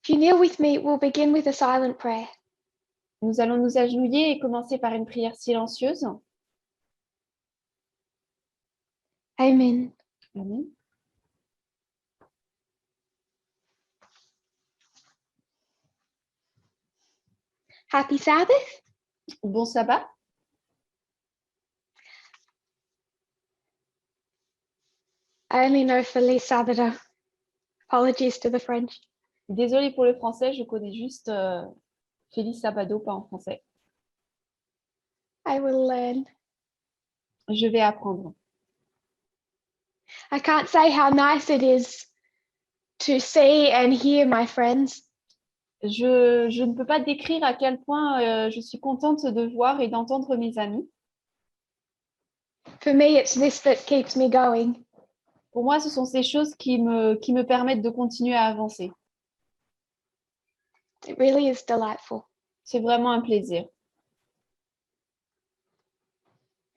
If you kneel with me, we'll begin with a silent prayer. Nous allons nous agenouiller et commencer par une prière silencieuse. Amen. Amen. Happy Sabbath. Bon sabbat. I only know Feliz Sabbath. Apologies to the French. Désolée pour le français, je connais juste Félix Sabado, pas en français. I will learn. Je vais apprendre. I can't say how nice it is to see and hear my friends. Je ne peux pas décrire à quel point je suis contente de voir et d'entendre mes amis. For me, it's this that keeps me going. Pour moi, ce sont ces choses qui me permettent de continuer à avancer. It really is delightful. C'est vraiment un plaisir.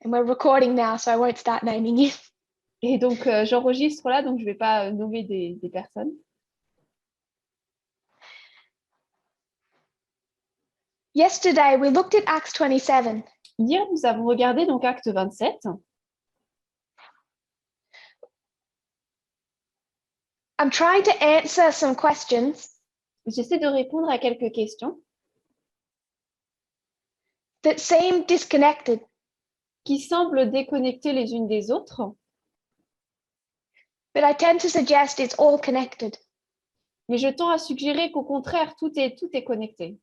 And we're recording now, so I won't start naming you. Et donc, j'enregistre là, donc je ne vais pas nommer des personnes. Yesterday, we looked at Acts 27. Hier, nous avons regardé donc Acte 27. I'm trying to answer some questions J'essaie de répondre à quelques questions that seem disconnected. qui semblent déconnectées les unes des autres, But I tend to suggest it's all connected. mais je tends à suggérer qu'au contraire, tout est connecté.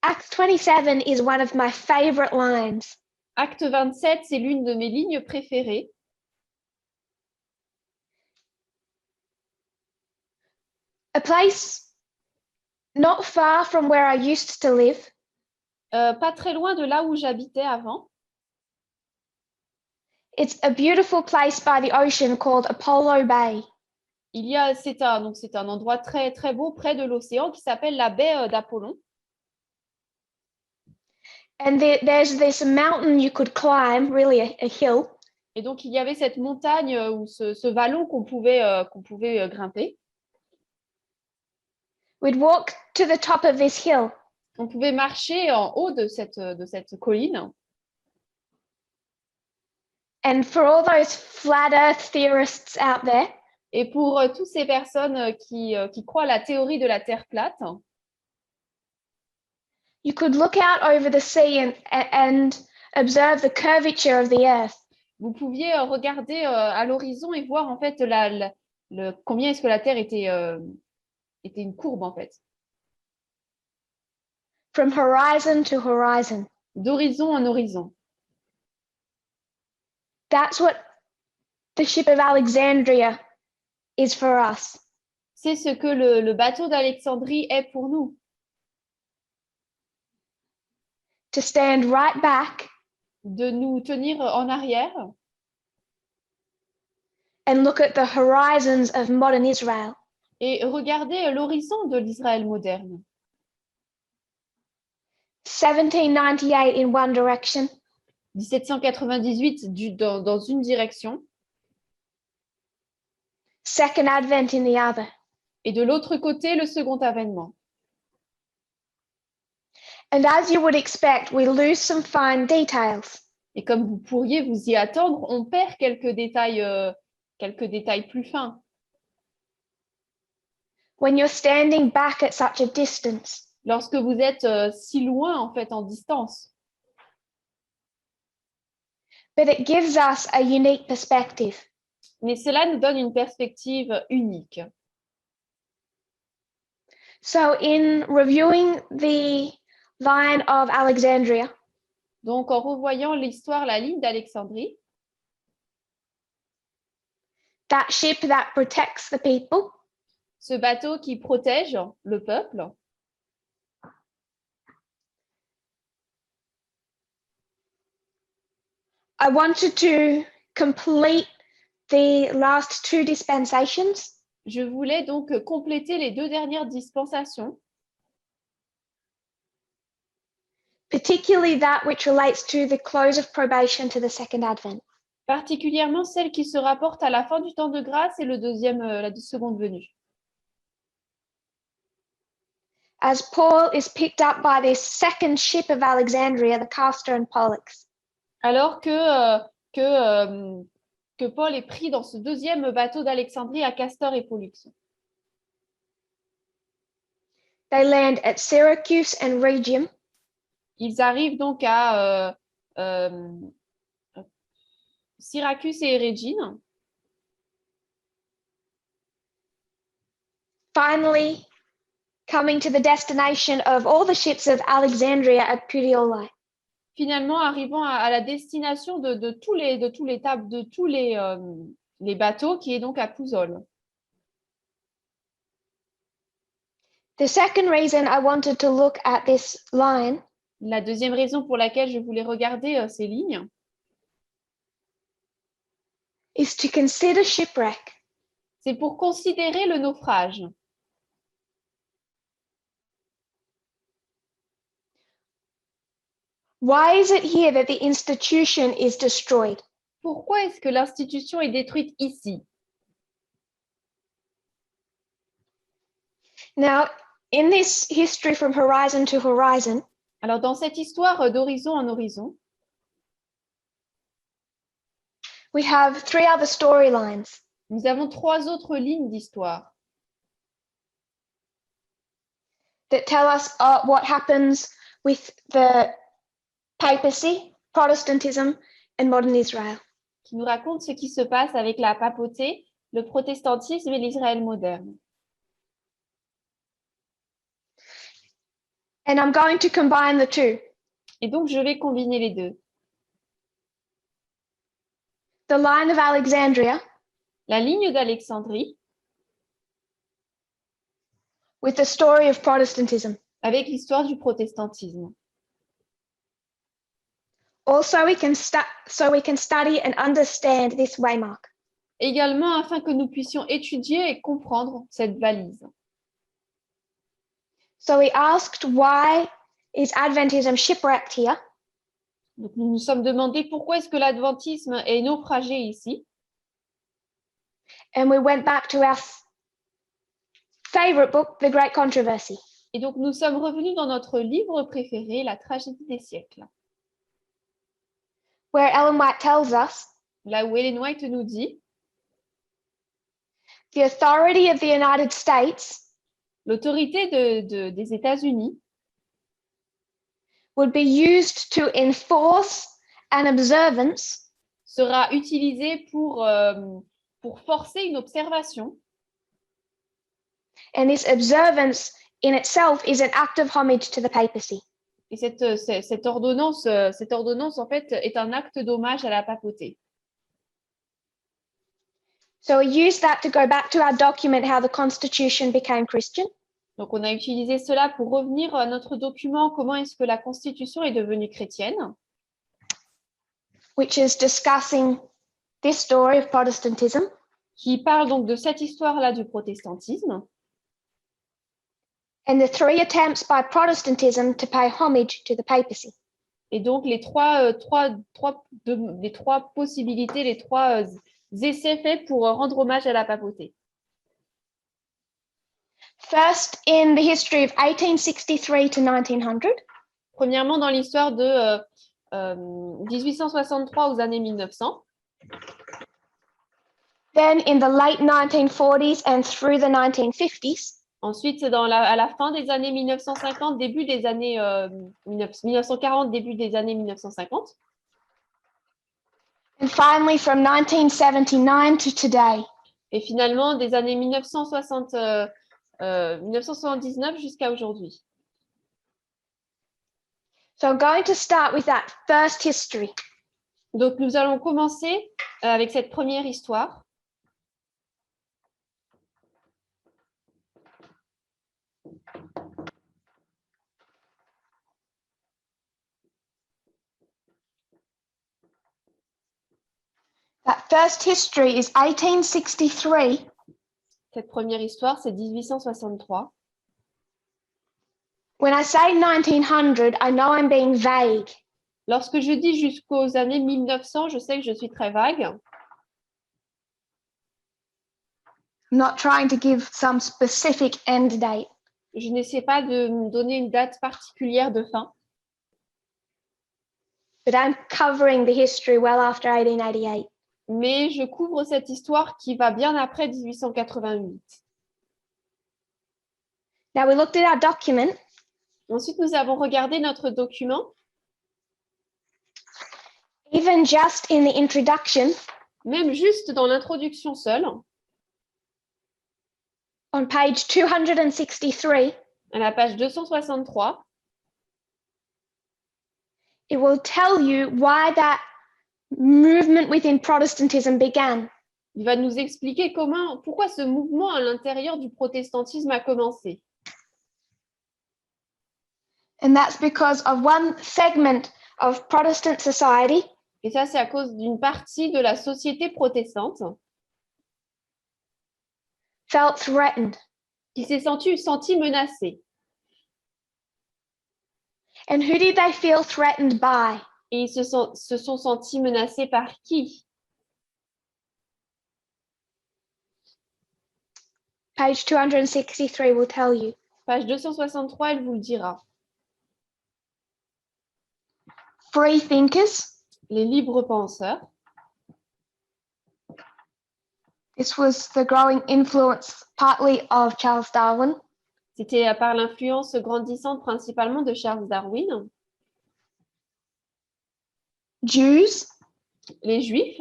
Acts 27 is one of my favorite lines. Acte 27, c'est l'une de mes lignes préférées. A place not far from where I used to live. Pas très loin de là où j'habitais avant. It's a beautiful place by the ocean called Apollo Bay. C'est un endroit très, très beau près de l'océan qui s'appelle la baie d'Apollon. And there's this mountain you could climb, really a hill. Et donc, il y avait cette montagne ou ce vallon qu'on pouvait grimper. We'd walk to the top of this hill. On pouvait marcher en haut de cette colline. And for all those flat earth theorists out there, et pour toutes ces personnes qui croient à la théorie de la Terre plate, you could look out over the sea and observe the curvature of the earth. Vous pouviez regarder à l'horizon et voir en fait combien est-ce que la Terre était une courbe en fait. From horizon to horizon. D'horizon en horizon. That's what the ship of Alexandria is for us. C'est ce que le bateau d'Alexandrie est pour nous. To stand right back. De nous tenir en arrière. And look at the horizons of modern Israel. Et regarder l'horizon de l'Israël moderne. 1798 in one direction. 1798 dans une direction. Second Advent in the other. Et de l'autre côté, le second avènement. And as you would expect, we lose some fine details. Et comme vous pourriez vous y attendre, on perd quelques détails plus fins. When you're standing back at such a distance. Lorsque vous êtes si loin en fait en distance. But it gives us a unique perspective. Mais cela nous donne une perspective unique. So in reviewing the line of Alexandria, donc en revoyant l'histoire, la ligne d'Alexandrie, that ship that protects the people, ce bateau qui protège le peuple, I wanted to complete the last two dispensations. Je voulais donc compléter les deux dernières dispensations. Particularly that which relates to the close of probation to the second advent. Particulièrement celle qui se rapporte à la fin du temps de grâce et la seconde venue. as Paul is picked up by this second ship of Alexandria, the Castor and Pollux. Alors que Paul est pris dans ce deuxième bateau d'Alexandrie à Castor et Pollux. They land at Syracuse and Rhegium. Ils arrivent donc à Syracuse et Régine. Finally, coming to the destination of all the ships of Alexandria at Puteoli. Finalement, arrivant à la destination de tous les bateaux, qui est donc à Pouzol. The second reason I wanted to look at this line La deuxième raison pour laquelle je voulais regarder ces lignes, is to consider shipwreck. c'est pour considérer le naufrage. Why is it here that the institution is destroyed? Pourquoi est-ce que l'institution est détruite ici? Now, in this history from horizon to horizon, Alors, dans cette histoire d'horizon en horizon, we have three other storylines. nous avons trois autres lignes d'histoire That tell us what happens with the papacy, Protestantism, and modern Israel. qui nous racontent ce qui se passe avec la papauté, le protestantisme et l'Israël moderne. And I'm going to combine the two. Et donc, je vais combiner les deux. The line of Alexandria La ligne d'Alexandrie with the story of Protestantism. avec l'histoire du protestantisme. Also, we can study and understand this waymark. Également, afin que nous puissions étudier et comprendre cette balise. So we asked, why is Adventism shipwrecked here? Donc, nous nous sommes demandé pourquoi est-ce que l'adventisme est naufragé ici. And we went back to our favorite book, The Great Controversy. Et donc, nous sommes revenus dans notre livre préféré, La tragédie des siècles. Where Ellen White tells us, Là où Ellen White nous dit, the authority of the United States l'autorité des États-Unis would be used to enforce an observance sera utilisée pour forcer une observation. and this observance in itself is an act of homage to the papacy. Et cette ordonnance, en fait, est un acte d'hommage à la papauté. So we use that to go back to our document, How the Constitution Became Christian. Donc, on a utilisé cela pour revenir à notre document, comment est-ce que la Constitution est devenue chrétienne, Which is discussing this story of Protestantism. qui parle donc de cette histoire-là du protestantisme, And the three attempts by Protestantism to pay homage to the papacy. et donc les trois possibilités, les trois essais faits pour rendre hommage à la papauté. First, in the history of 1863 to 1900. Premièrement, dans l'histoire de 1863 aux années 1900. Then in the late 1940s and through the 1950s. Ensuite, c'est à la fin des années 1950, début des années 1940, début des années 1950. And finally, from 1979 to today. Et finalement, des années 1979 jusqu'à aujourd'hui. So I'm going to start with that first history. Donc, nous allons commencer avec cette première histoire. That first history is 1863. Cette première histoire, c'est 1863. When I say 1900, I know I'm being vague. Lorsque je dis jusqu'aux années 1900, je sais que je suis très vague. I'm not trying to give some specific end date. Je n'essaie pas de me donner une date particulière de fin, but I'm covering the history well after 1888. mais je couvre cette histoire qui va bien après 1888. Now we looked at our document. Ensuite, nous avons regardé notre document. Even just in the introduction, Même juste dans l'introduction seule, on page 263, à la page 263, it will tell you why that movement within Protestantism began. il va nous expliquer pourquoi ce mouvement à l'intérieur du protestantisme a commencé. And that's because of one segment of Protestant society Et ça, c'est à cause d'une partie de la société protestante felt threatened. qui s'est sentie menacée. And who did they feel threatened by? Et ils se sont sentis menacés par qui? Page 263 will tell you. Page 263, elle vous le dira. Free thinkers. Les libres penseurs. This was the growing influence partly of Charles Darwin. C'était par l'influence grandissante principalement de Charles Darwin. Jews. Les Juifs.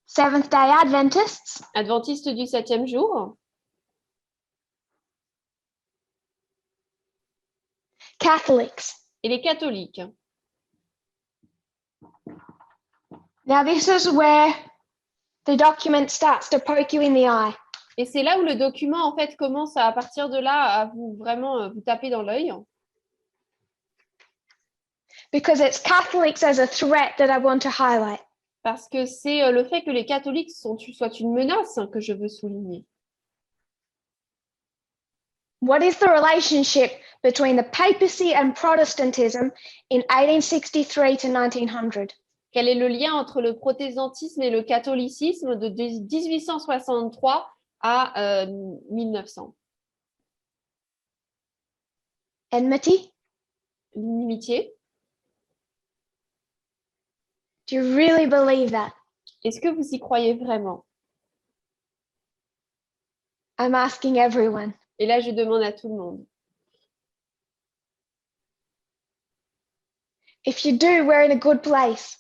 Seventh-day Adventists. Adventistes du 7e jour. Catholics. Et les catholiques. Now this is where the document starts to poke you in the eye. Et c'est là où le document, en fait, commence à partir de là à vraiment vous taper dans l'œil. Because it's Catholics as a threat that I want to highlight. Parce que c'est le fait que les catholiques soient une menace que je veux souligner. What is the relationship between the papacy and Protestantism in 1863 to 1900? Quel est le lien entre le protestantisme et le catholicisme de 1863 à 1900? Enmity? L'inimitié. Do you really believe that? Est-ce que vous y croyez vraiment? I'm asking everyone. Et là, je demande à tout le monde. If you do, we're in a good place.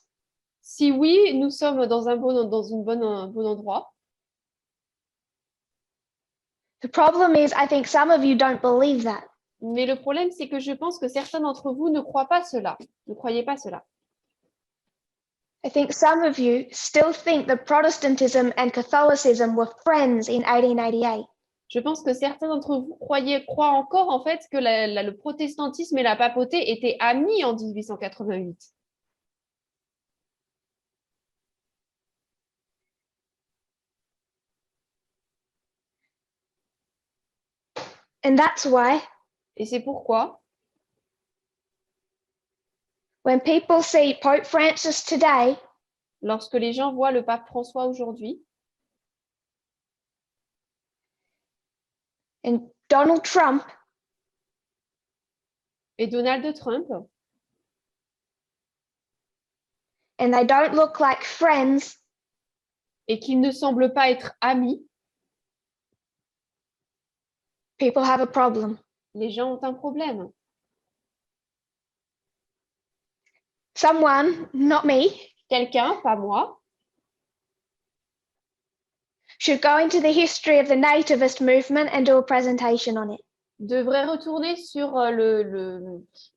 Si oui, nous sommes dans un bon endroit. The problem is, I think some of you don't believe that. Mais le problème, c'est que je pense que certains d'entre vous ne croient pas cela. Ne croyez pas cela. I think some of you still think that Protestantism and Catholicism were friends in 1888. Je pense que certains d'entre vous croient encore en fait que le protestantisme et la papauté étaient amis en 1888. And that's why, Et c'est pourquoi, when people see Pope Francis today, lorsque les gens voient le pape François aujourd'hui and Donald Trump, et Donald Trump, and they don't look like friends, et qu'ils ne semblent pas être amis, people have a problem. les gens ont un problème. Someone, not me, Quelqu'un, pas moi, should go into the history of the nativist movement and do a presentation on it. devrait retourner sur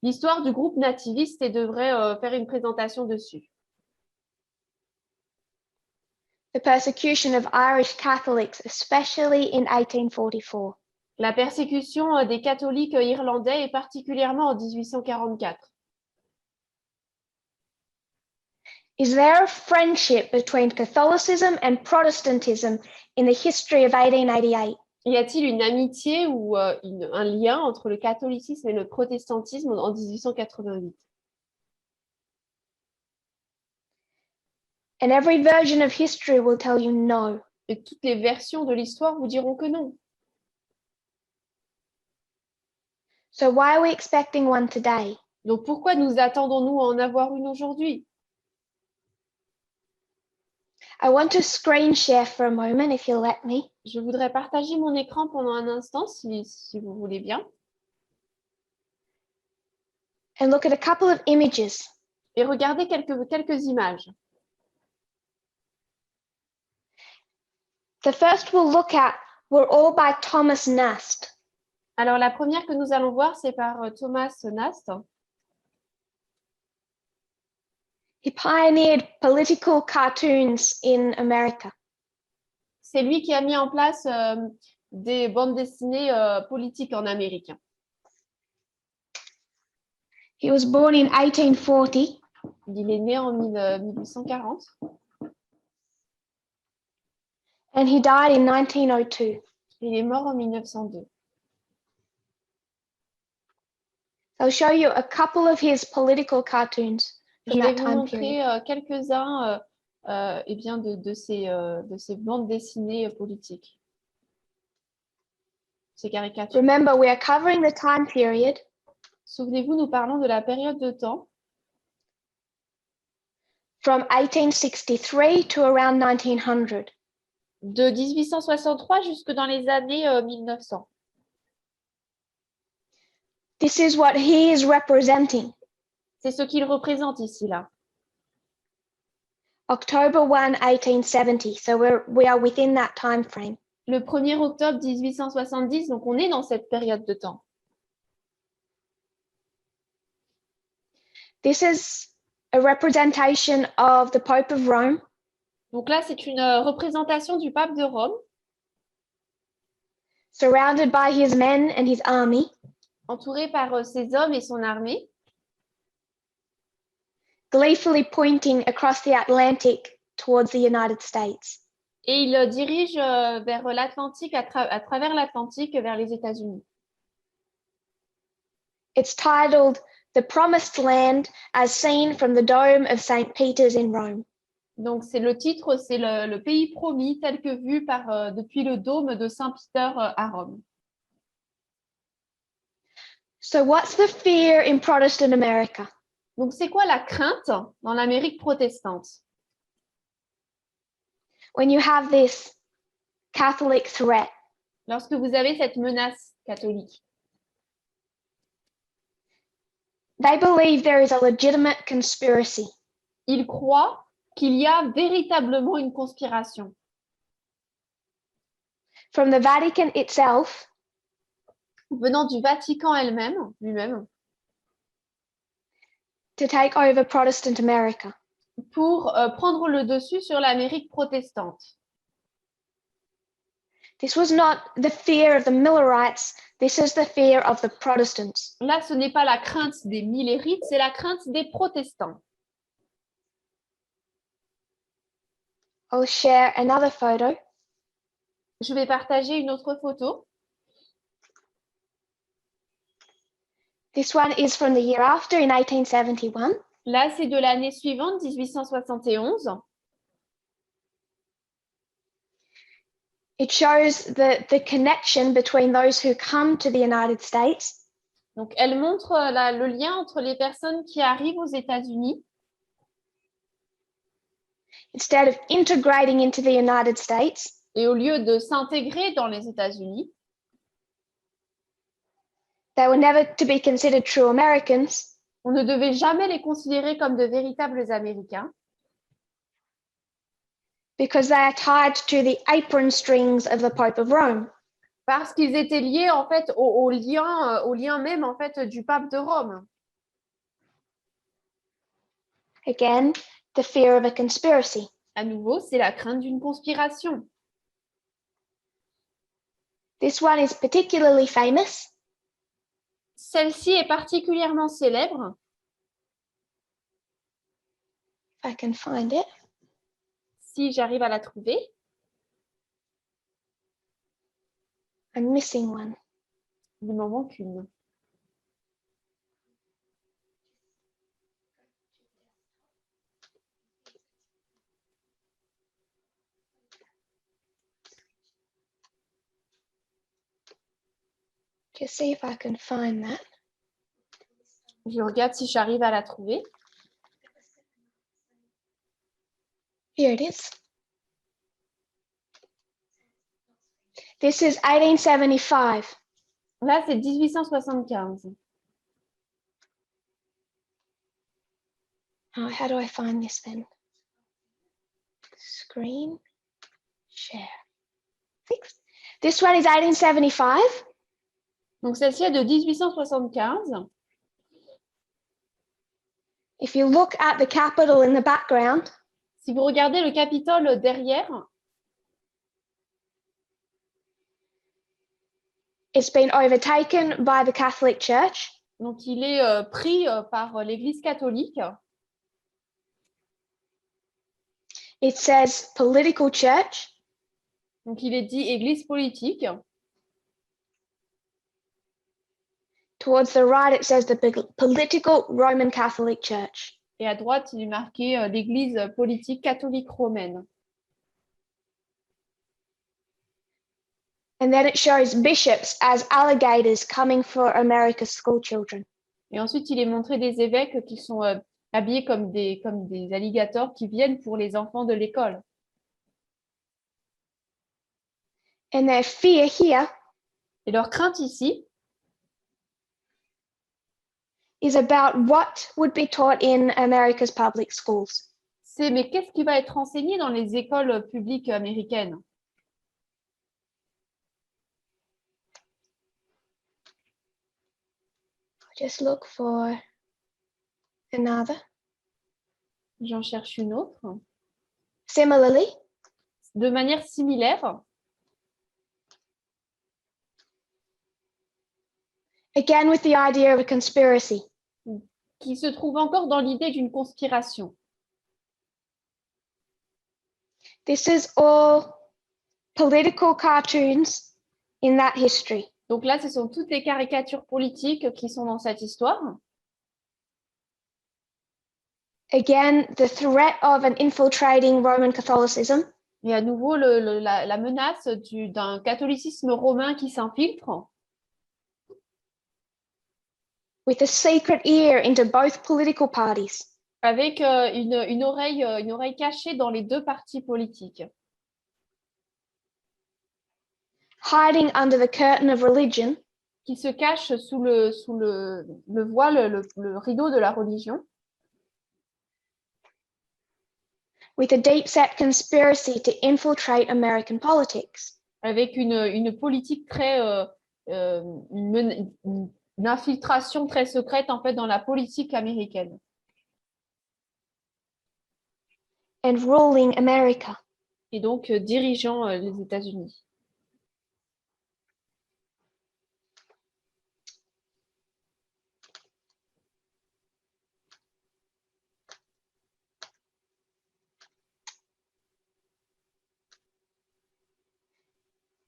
l'histoire du groupe nativiste et devrait faire une présentation dessus. The persecution of Irish Catholics, especially in 1844. La persécution des catholiques irlandais et particulièrement en 1844. Is there a friendship between Catholicism and Protestantism in the history of 1888? Y a-t-il une amitié ou un lien entre le catholicisme et le protestantisme en 1888? And every version of history will tell you no. Et toutes les versions de l'histoire vous diront que non. So why are we expecting one today? Donc, pourquoi nous attendons-nous à en avoir une aujourd'hui? I want to screen share for a moment, if you'll let me. Je voudrais partager mon écran pendant un instant, si vous voulez bien. And look at a couple of images. Et regardez quelques images. The first we'll look at were all by Thomas Nast. Alors, la première que nous allons voir, c'est par Thomas Nast. He pioneered political cartoons in America. C'est lui qui a mis en place des bandes dessinées politiques en Amérique. He was born in 1840. Il est né en 1840. And he died in 1902. Il est mort en 1902. I'll show you a couple of his political cartoons Je from vais that vous time montrer period. quelques-uns eh bien de ces bandes dessinées politiques. Ces caricatures. Remember, we are covering the time period Souvenez-vous, nous parlons de la période de temps from 1863 to around 1900. de 1863 jusque dans les années 1900. This is what he is representing. C'est ce qu'il représente ici, là. October 1, 1870. So we are within that time frame. Le 1er octobre 1870, donc on est dans cette période de temps. This is a representation of the Pope of Rome. Donc là, c'est une représentation du pape de Rome, surrounded by his men and his army, entouré par ses hommes et son armée, gleefully pointing across the Atlantic towards the United States. et il dirige vers l'Atlantique, à travers l'Atlantique, vers les États-Unis. It's titled The Promised Land as Seen from the Dome of St. Peter's in Rome. Donc, c'est le titre, c'est le pays promis tel que vu depuis le dôme de Saint-Peter à Rome. So what's the fear in Protestant America? Donc, c'est quoi la crainte dans l'Amérique protestante? When you have this Catholic threat, Lorsque vous avez cette menace catholique, they believe there is a legitimate conspiracy. ils croient qu'il y a véritablement une conspiration. From the Vatican itself, Venant du Vatican lui-même, to take over Protestant America. pour prendre le dessus sur l'Amérique protestante. This was not the fear of the Millerites, this is the fear of the Protestants. Là, ce n'est pas la crainte des millérites, c'est la crainte des protestants. I'll share another photo. Je vais partager une autre photo. This one is from the year after in 1871. Là, c'est de l'année suivante, 1871. It shows the connection between those who come to the United States Donc, elle montre le lien entre les personnes qui arrivent aux États-Unis. instead of integrating into the United States. Et au lieu de s'intégrer dans les États-Unis, They were never to be considered true Americans. on ne devait jamais les considérer comme de véritables Américains Because they are tied to the apron strings of the Pope of Rome. parce qu'ils étaient liés en fait au lien même en fait du pape de Rome. Again, the fear of a conspiracy. À nouveau, c'est la crainte d'une conspiration. This one is particularly famous. Celle-ci est particulièrement célèbre. If I can find it. Si j'arrive à la trouver. I'm missing one. Il m'en manque une. Just see if I can find that. Je regarde si j'arrive à la trouver. Here it is. This is 1875. Là, c'est 1875. Oh, how do I find this then? Screen share. Fixed. This one is 1875. Donc, celle-ci est de 1875. If you look at the Capitol in the background, Si vous regardez le Capitole derrière, it's been overtaken by the Catholic Church. donc il est pris par l'Église catholique. It says political church. Donc, il est dit Église politique. Towards the right, it says the political Roman Catholic Church. Et à droite, il est marqué l'Église politique catholique romaine. And then it shows bishops as alligators coming for America's school children. Et ensuite, il est montré des évêques qui sont habillés comme des alligators qui viennent pour les enfants de l'école. And their fear here Et leur crainte ici, is about what would be taught in America's public schools. c'est mais qu'est-ce qui va être enseigné dans les écoles publiques américaines? Just look for another. J'en cherche une autre. Similarly, De manière similaire, again with the idea of a conspiracy. qui se trouve encore dans l'idée d'une conspiration. This is all political cartoons in that history. Donc là, ce sont toutes les caricatures politiques qui sont dans cette histoire. Again, the threat of an infiltrating Roman Catholicism. Et à nouveau, la menace d'un catholicisme romain qui s'infiltre, With a secret ear into both political parties. avec une oreille cachée dans les deux partis politiques, Hiding under the curtain of religion. qui se cache sous le voile, le rideau de la religion, With a deep-set conspiracy to infiltrate American politics. avec une politique très, une infiltration très secrète en fait dans la politique américaine. And ruling America. Et donc dirigeant les États-Unis.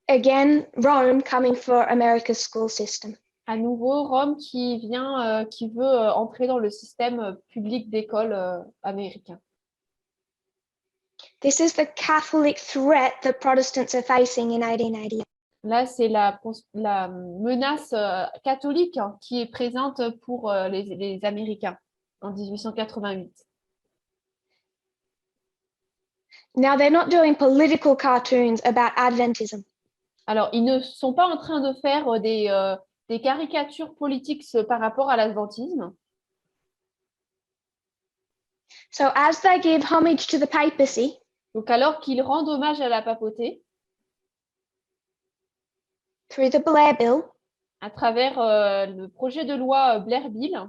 Again, Rome coming for America's school system. À nouveau, Rome qui veut entrer dans le système public d'école américain. This is the Catholic threat that Protestants are facing in 1888. Là, c'est la menace catholique qui est présente pour les Américains en 1888. Now, they're not doing political cartoons about Adventism. Alors, ils ne sont pas en train de faire des caricatures politiques par rapport à l'adventisme. So as they give homage to the papacy, Donc, alors qu'ils rendent hommage à la papauté, through the Blair Bill, à travers le projet de loi Blair Bill,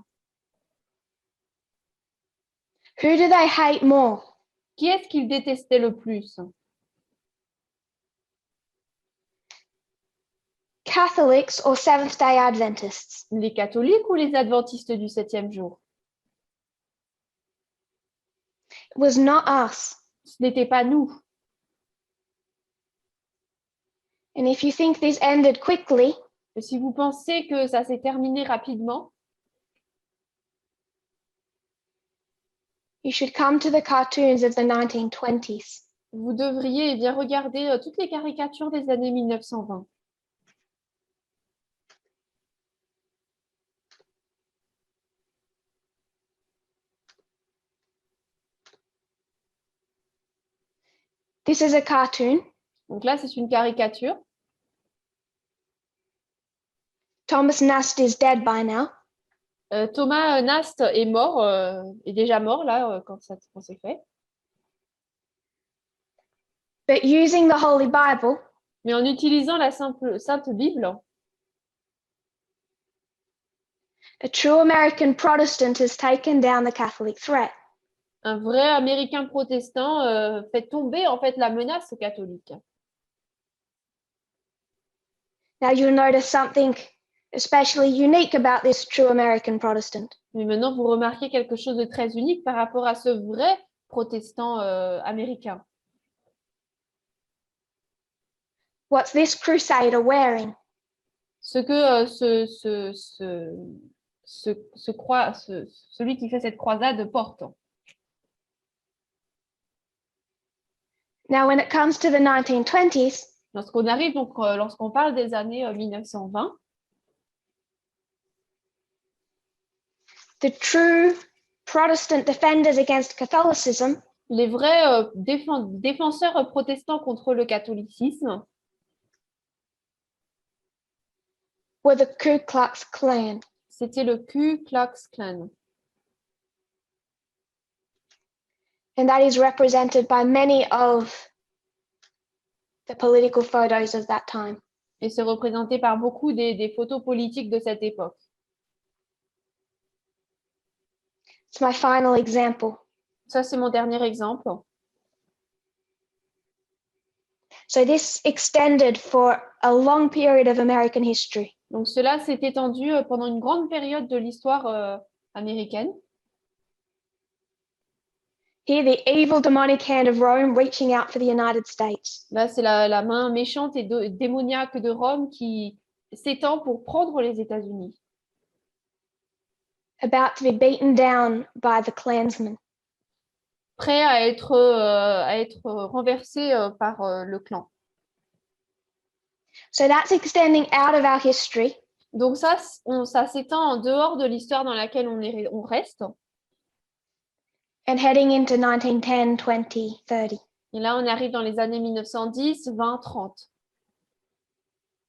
who do they hate more? qui est-ce qu'ils détestaient le plus? Catholics or Seventh-day Adventists? Les catholiques ou les adventistes du 7e jour? It was not us. Ce n'était pas nous. And if you think this ended quickly, Et si vous pensez que ça s'est terminé rapidement, you should come to the cartoons of the 1920s. vous devriez bien regarder toutes les caricatures des années 1920. This is a cartoon. Donc là, c'est une caricature. Thomas Nast is dead by now. Thomas Nast est mort, est déjà mort là quand c'est fait. But using the Holy Bible, Mais en utilisant la Sainte Bible, a true American Protestant has taken down the Catholic threat. un vrai Américain protestant fait tomber en fait la menace catholique. Now you'll notice something especially unique about this true American Protestant. Mais maintenant, vous remarquez quelque chose de très unique par rapport à ce vrai protestant américain. What's this crusader wearing? Ce que celui qui fait cette croisade porte. Now, when it comes to the 1920s, Lorsqu'on arrive, donc, lorsqu'on parle des années 1920, the true Protestant defenders against Catholicism les vrais défenseurs protestants contre le catholicisme were the Ku Klux Klan. c'était le Ku Klux Klan. And that is represented by many of the political photos of that time. Et c'est représenté par beaucoup des photos politiques de cette époque. It's my final example. Ça, c'est mon dernier exemple. So this extended for a long period of American history. Donc, cela s'est étendu pendant une grande période de l'histoire américaine. Here, the evil demonic hand of Rome reaching out for the United States. Là, c'est la main méchante et démoniaque de Rome qui s'étend pour prendre les États-Unis. About to be beaten down by the Klansmen. Prêt à être renversé par le clan. So that's extending out of our history. Donc ça s'étend en dehors de l'histoire dans laquelle on reste. And heading into 1910, 20, 30. Et là, on arrive dans les années 1910, 20, 30.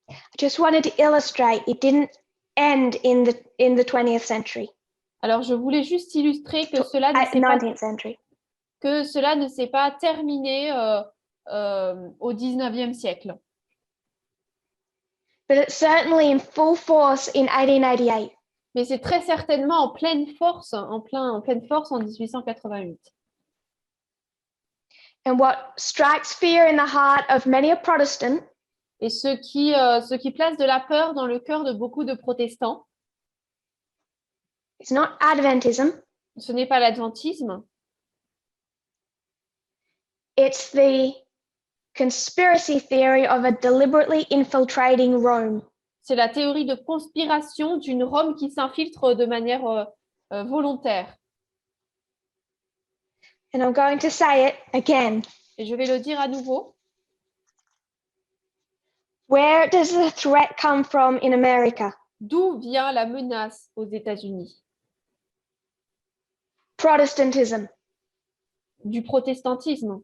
I just wanted to illustrate it didn't end in the 20th century. Alors, je voulais juste illustrer que cela ne s'est pas terminé au 19e siècle. But it's certainly in full force in 1888. Mais c'est très certainement en pleine force en 1888. And what strikes fear in the heart of many a Protestant Et ce qui place de la peur dans le cœur de beaucoup de protestants, is not Adventism, ce n'est pas l'adventisme, it's the conspiracy theory of a deliberately infiltrating Rome. c'est la théorie de conspiration d'une Rome qui s'infiltre de manière volontaire. And I'm going to say it again. Et je vais le dire à nouveau. Where does the threat come from in America? D'où vient la menace aux États-Unis? Protestantism. Du protestantisme.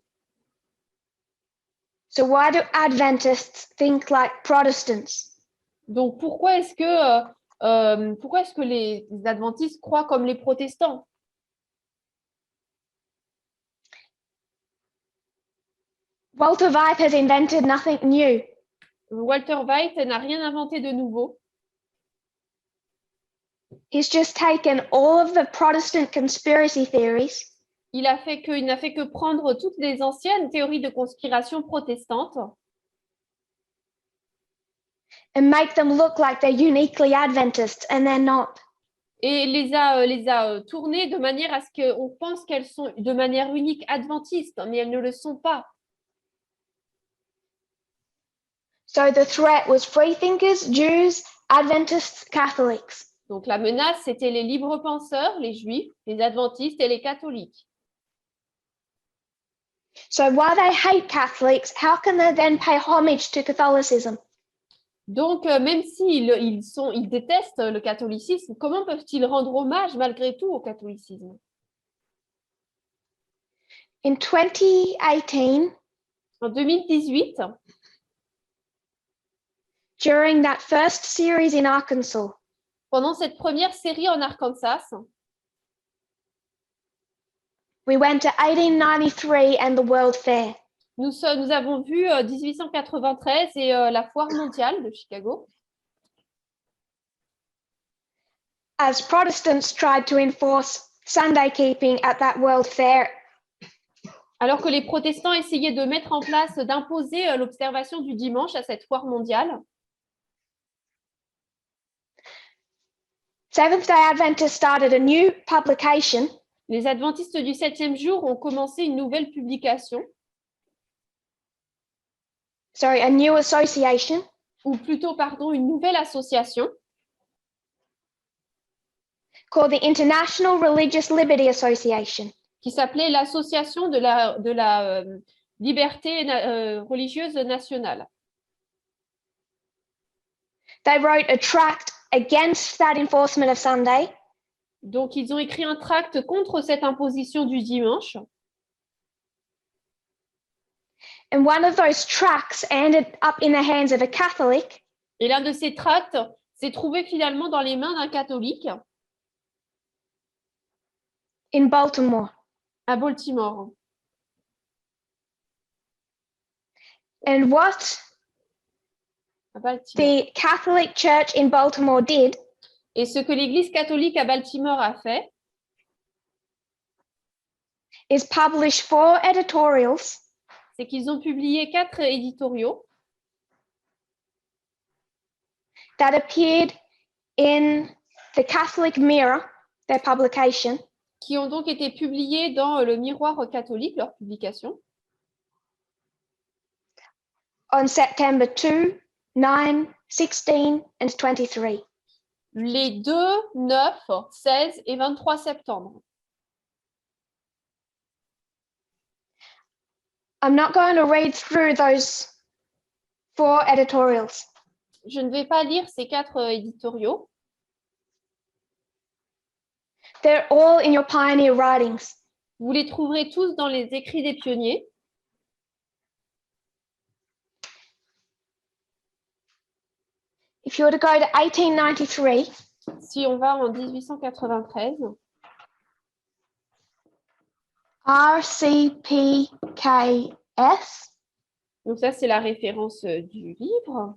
So why do Adventists think like Protestants? Donc, pourquoi est-ce que les adventistes croient comme les protestants? Walter White has invented nothing new. Walter White n'a rien inventé de nouveau. He's just taken all of the Protestant conspiracy theories Il n'a fait que prendre toutes les anciennes théories de conspiration protestantes and make them look like they're uniquely Adventist, and they're not. et les a tournées de manière à ce qu'on pense qu'elles sont de manière unique adventistes, mais elles ne le sont pas. So the threat was freethinkers, Jews, Adventists, Catholics. Donc la menace, c'était les libres penseurs, les juifs, les adventistes et les catholiques. So while they hate Catholics, how can they then pay homage to Catholicism? Donc, même ils détestent le catholicisme, comment peuvent-ils rendre hommage malgré tout au catholicisme? In 2018, En 2018, during that first series in Arkansas, pendant cette première série en Arkansas, we went to 1893 and the World Fair. nous avons vu 1893 et la foire mondiale de Chicago. As Protestants tried to enforce Sunday keeping at that World Fair, Alors que les protestants essayaient de mettre en place, d'imposer l'observation du dimanche à cette foire mondiale, Seventh-day Adventists started a new publication les adventistes du 7e jour ont commencé une nouvelle publication, a new association ou plutôt, pardon, une nouvelle association called the International Religious Liberty Association. qui s'appelait l'Association de la liberté religieuse nationale. They wrote a tract against that enforcement of Sunday. Donc, ils ont écrit un tract contre cette imposition du dimanche. And one of those tracts ended up in the hands of a Catholic Et l'un de ces tracts s'est trouvé finalement dans les mains d'un catholique in Baltimore. à Baltimore. And what À Baltimore. the Catholic Church in Baltimore did Et ce que l'Église catholique à Baltimore a fait, is publish 4 editorials c'est qu'ils ont publié 4 éditoriaux that appeared in the Catholic Mirror, their publication, qui ont donc été publiés dans le Miroir catholique, leur publication, on September 2, 9, 16, and 23. les 2, 9, 16 et 23 septembre. I'm not going to read through those 4 editorials. Je ne vais pas lire ces 4 éditoriaux. They're all in your pioneer writings. Vous les trouverez tous dans les écrits des pionniers. If you were to go to 1893, Si on va en 1893, RCPKS, donc ça c'est la référence du livre,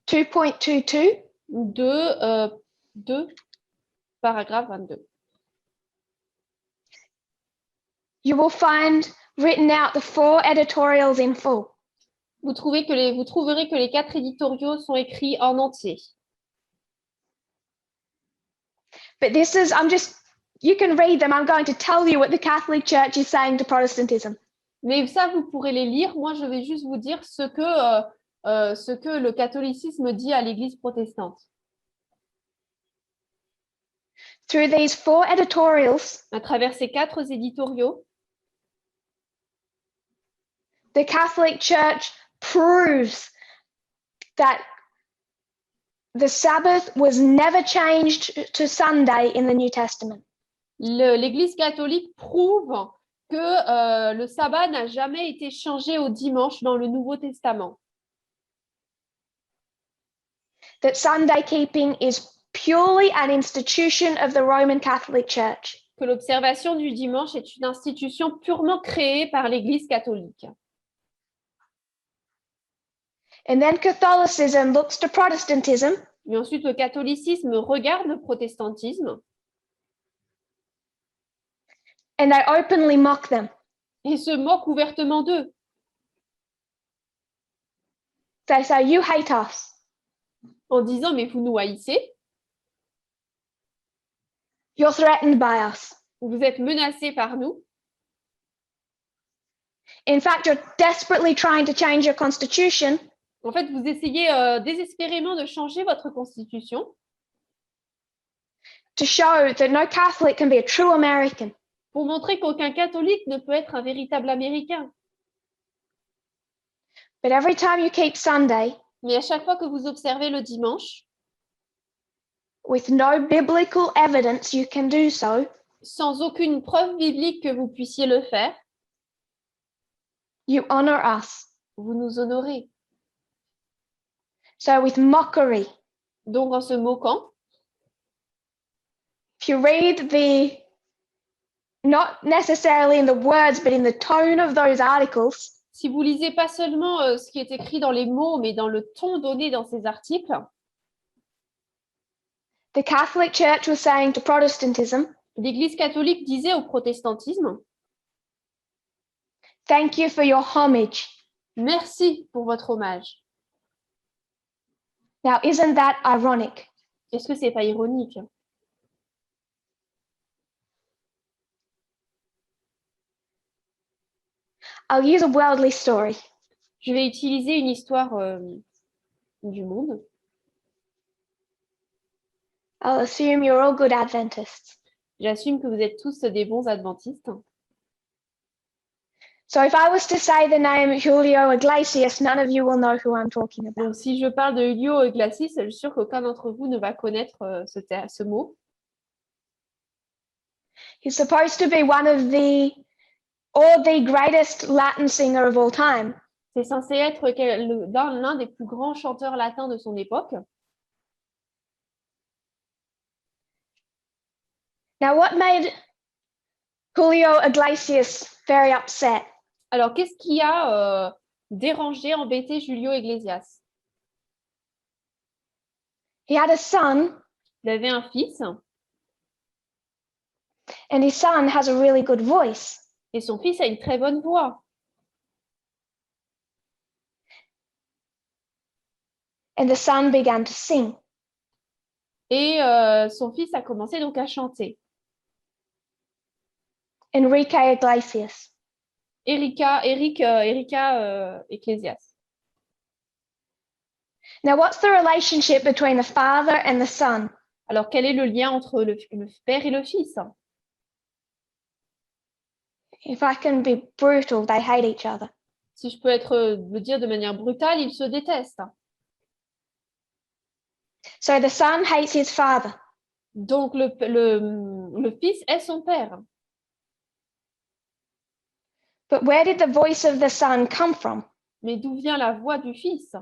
2.22, 2, paragraphe 22. you will find written out the 4 editorials in full. Vous trouverez que les 4 éditoriaux sont écrits en entier. But this is, you can read them. I'm going to tell you what the Catholic Church is saying to Protestantism. Mais ça, vous pourrez les lire. Moi, je vais juste vous dire ce que le catholicisme dit à l'Église protestante. Through these 4 editorials, À travers ces 4 éditoriaux, the Catholic Church proves that the Sabbath was never changed to Sunday in the New Testament. l'Église catholique prouve que le sabbat n'a jamais été changé au dimanche dans le Nouveau Testament. That Sunday keeping is purely an institution of the Roman Catholic Church. Que l'observation du dimanche est une institution purement créée par l'Église catholique. And then Catholicism looks to Protestantism Mais ensuite, le catholicisme regarde le protestantisme and they openly mock them. et se moque ouvertement d'eux. They say, you hate us. En disant, mais vous nous haïssez, You're threatened by us. vous êtes menacés par nous. In fact, you're desperately trying to change your constitution En fait, vous essayez désespérément de changer votre constitution to show that no Catholic can be a true American. pour montrer qu'aucun catholique ne peut être un véritable Américain. But every time you keep Sunday Mais à chaque fois que vous observez le dimanche, with no biblical evidence you can do so, sans aucune preuve biblique que vous puissiez le faire, You honor us. Vous nous honorez. So with mockery, Donc, en se moquant, if you read the, not necessarily in the words, but in the tone of those articles, si vous lisez pas seulement ce qui est écrit dans les mots, mais dans le ton donné dans ces articles, the Catholic Church was saying to Protestantism, l'Église catholique disait au protestantisme, thank you for your homage. merci pour votre hommage. Now, isn't that ironic? Est-ce que c'est pas ironique? I'll use a worldly story. Je vais utiliser une histoire du monde. I'll assume you're all good Adventists. J'assume que vous êtes tous des bons adventistes. So if I was to say the name Julio Iglesias, none of you will know who I'm talking about. Donc, si je parle de Julio Iglesias, je suis sûre qu'aucun d'entre vous ne va connaître ce mot. He's supposed to be one of the, or the greatest Latin singer of all time. C'est censé être l'un des plus grands chanteurs latins de son époque. Now, what made Julio Iglesias very upset? Alors, qu'est-ce qui a dérangé, embêté Julio Iglesias? He had a son, Il avait un fils and his son has a really good voice. et son fils a une très bonne voix. And the son began to sing. Et son fils a commencé donc à chanter. Enrique Iglesias. Erika Iglesias. Now, what's the relationship between the father and the son? Alors, quel est le lien entre le père et le fils? If I can be brutal, they hate each other. Si je peux le dire de manière brutale, ils se détestent. So the son hates his father. Donc, le fils est son père. But where did the voice of the son come from? Mais d'où vient la voix du fils?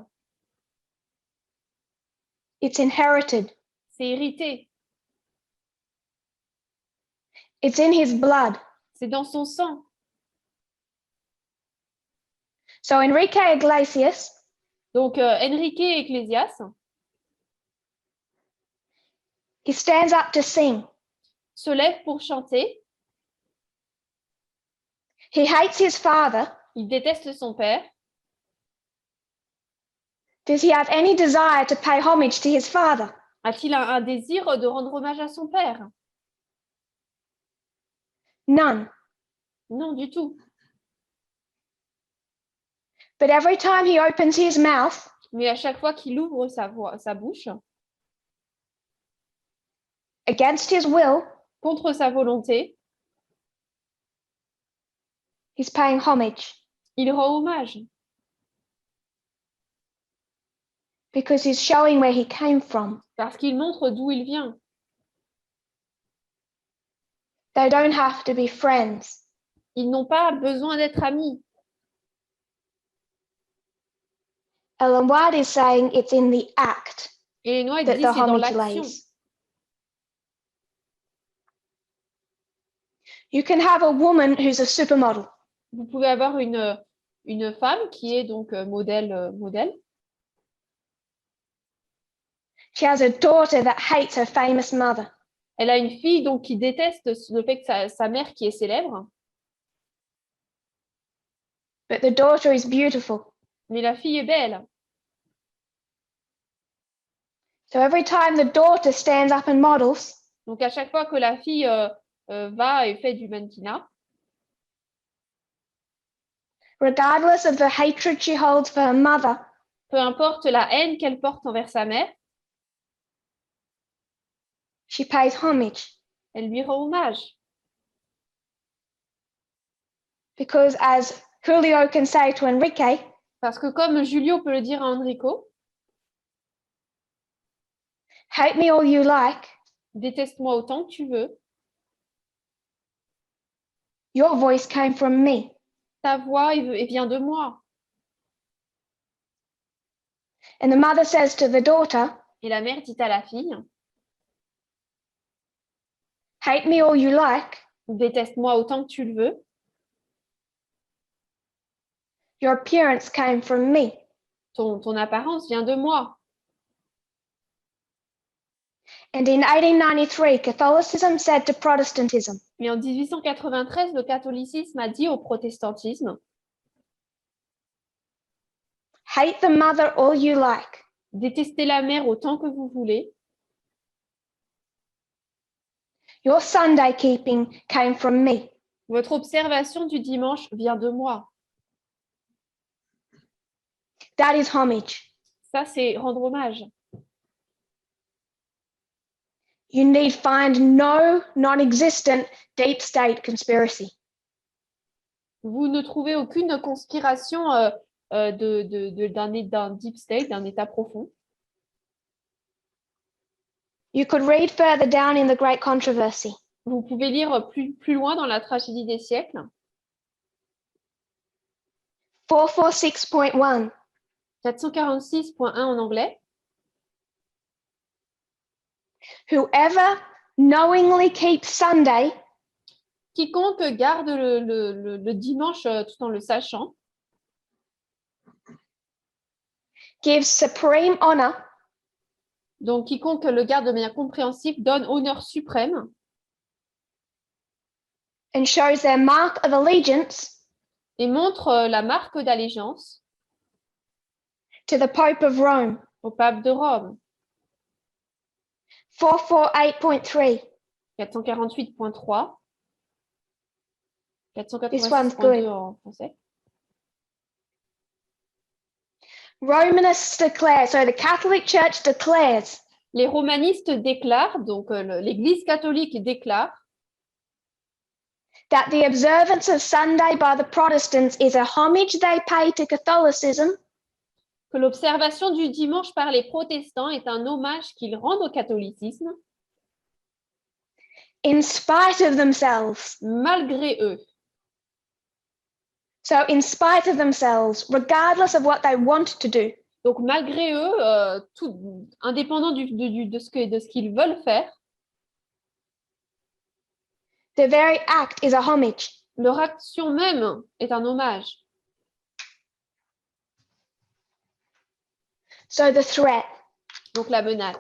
It's inherited. C'est hérité. It's in his blood. C'est dans son sang. So Enrique Iglesias Donc, Enrique Iglesias, he stands up to sing. se lève pour chanter. He hates his father. Il déteste son père. Does he have any desire to pay homage to his father? A-t-il un désir de rendre hommage à son père? None. Non, du tout. But every time he opens his mouth, Mais à chaque fois qu'il ouvre sa bouche, against his will, contre sa volonté, he's paying homage il rend hommage. because he's showing where he came from. Parce qu'il montre d'où il vient. They don't have to be friends. Ils n'ont pas besoin d'être amis. Ellen White is saying it's in the act Et les Noirs that disent the c'est dans homage l'action. lays. You can have a woman who's a supermodel. Vous pouvez avoir une femme qui est donc modèle. She has a daughter that hates her famous mother. Elle a une fille donc qui déteste le fait que sa mère qui est célèbre. But the daughter is beautiful. Mais la fille est belle. So every time the daughter stands up and models, Donc à chaque fois que la fille va et fait du mannequinat, regardless of the hatred she holds for her mother, peu importe la haine qu'elle porte envers sa mère, she pays homage. elle lui rend hommage. Because as Julio can say to Enrique, Parce que comme Julio peut le dire à Enrico, hate me all you like, déteste-moi autant que tu veux, your voice came from me. ta voix et vient de moi. And the mother says to the daughter, Et la mère dit à la fille, hate me all you like, déteste-moi autant que tu le veux. your appearance came from me. Ton apparence vient de moi. And in 1893, Catholicism said to Protestantism, Mais en 1893, le catholicisme a dit au protestantisme, hate the mother all you like, détestez la mère autant que vous voulez. your Sunday keeping came from me. Votre observation du dimanche vient de moi. That is homage. Ça, c'est rendre hommage. You need find no non-existent deep state conspiracy. Vous ne trouvez aucune conspiration d'un deep state, d'un état profond. You could read further down in the Great Controversy. Vous pouvez lire plus loin dans la tragédie des siècles. 446.1. 446.1 en anglais. Whoever knowingly keeps Sunday Quiconque garde le dimanche tout en le sachant gives supreme honor donc quiconque le garde de manière compréhensive donne honneur suprême and shows their mark of allegiance et montre la marque d'allégeance to the Pope of Rome. au pape de Rome. 448.3. 448.3. This one's good. 486.2 en français. Romanists declare, so the Catholic Church declares Les romanistes déclarent, donc l'Église catholique déclare that the observance of Sunday by the Protestants is a homage they pay to Catholicism que l'observation du dimanche par les protestants est un hommage qu'ils rendent au catholicisme in spite of themselves. malgré eux. So in spite of themselves, regardless of what they want to do. Donc malgré eux, indépendant de ce qu'ils veulent faire, The very act is a homage. leur action même est un hommage. So the threat. Donc la menace.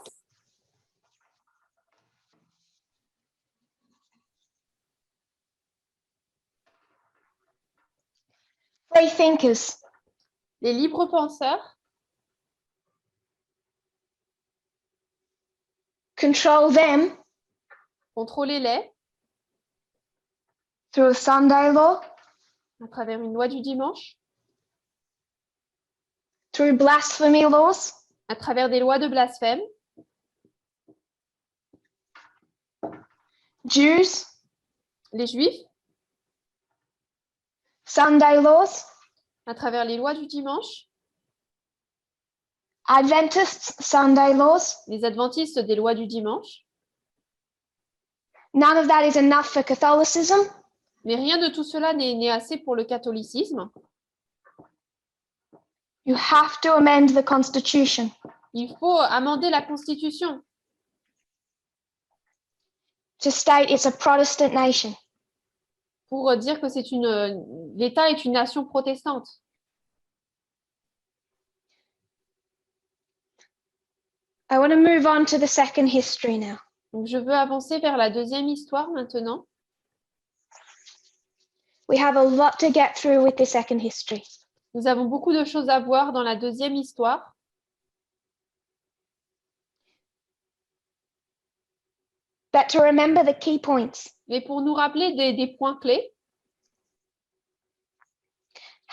Free thinkers. Les libres penseurs Control them contrôlez-les through a Sunday law, à travers une loi du dimanche, through blasphemy laws, à travers des lois de blasphème, Jews, les juifs, Sunday laws, à travers les lois du dimanche, Adventists, Sunday laws. les adventistes des lois du dimanche. None of that is enough for Catholicism. Mais rien de tout cela n'est assez pour le catholicisme. You have to amend the Constitution. Il faut amender la Constitution To state it's a Protestant nation. pour dire que l'État est une nation protestante. I want to move on to the second history now. Donc, je veux avancer vers la deuxième histoire maintenant. We have a lot to get through with the second history. Nous avons beaucoup de choses à voir dans la deuxième histoire. But to remember the key points. Mais pour nous rappeler des points clés,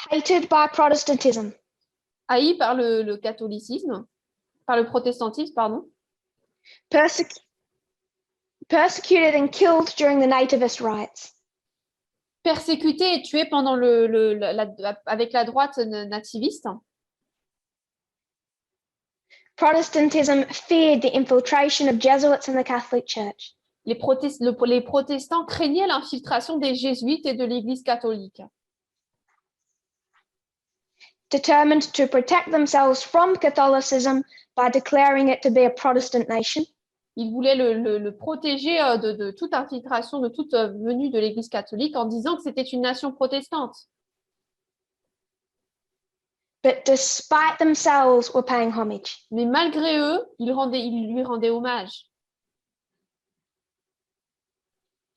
Hated by Protestantism. haïs par le catholicisme, par le protestantisme, pardon. Persecuted and killed during the nativist riots. Persécuté et tué pendant avec la droite nativiste. Protestantism feared the infiltration of Jesuits in the Catholic Church. Les protestants craignaient l'infiltration des jésuites et de l'Église catholique. determined to protect themselves from Catholicism by declaring it to be a Protestant nation. Ils voulaient le protéger de toute infiltration, de toute venue de l'Église catholique en disant que c'était une nation protestante. But despite themselves were paying homage. Mais malgré eux, ils lui rendaient hommage.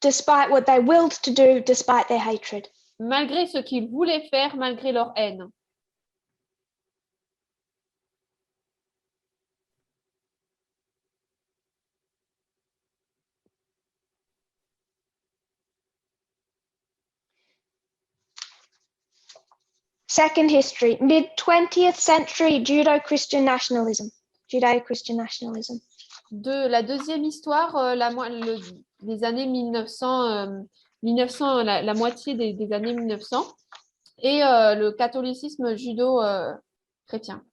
Despite what they willed to do, despite their hatred. Malgré ce qu'ils voulaient faire, malgré leur haine. Second history, mid-20th century Judeo-Christian nationalism. Judeo-Christian nationalism. La deuxième histoire, des années 1900, la moitié des années 1900, et le catholicisme judo-chrétien.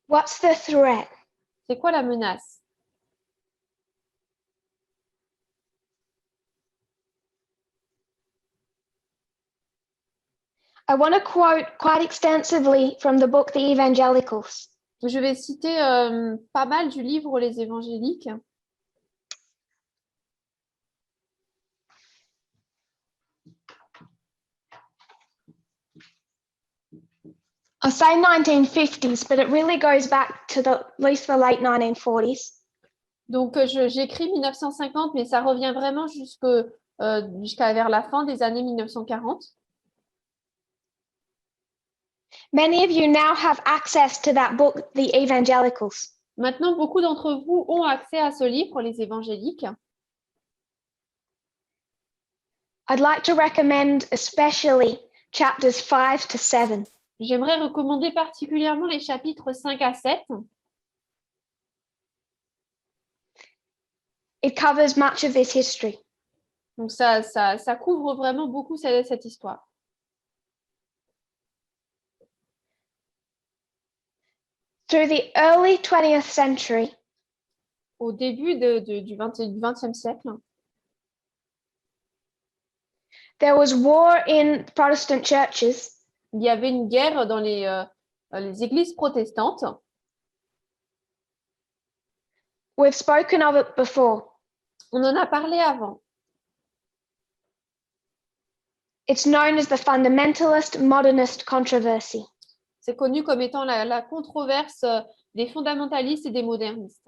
What's the threat? C'est quoi la menace? I want to quote quite extensively from the book The Evangelicals. Je vais citer pas mal du livre Les Évangéliques. I'll say 1950s, but it really goes back to at least the late 1940s. Donc, j'écris 1950, mais ça revient vraiment jusqu'à vers la fin des années 1940. Many of you now have access to that book, The Evangelicals. Maintenant, beaucoup d'entre vous ont accès à ce livre, Les Évangéliques. I'd like to recommend especially chapters 5 to 7. J'aimerais recommander particulièrement les chapitres 5 à 7. It covers much of this history. Donc, ça couvre vraiment beaucoup cette histoire. Through the early 20th century, au début du 20e siècle, there was war in Protestant churches. Il y avait une guerre dans les églises protestantes. We've spoken of it before. On en a parlé avant. It's known as the fundamentalist modernist controversy. C'est connu comme étant la controverse des fondamentalistes et des modernistes.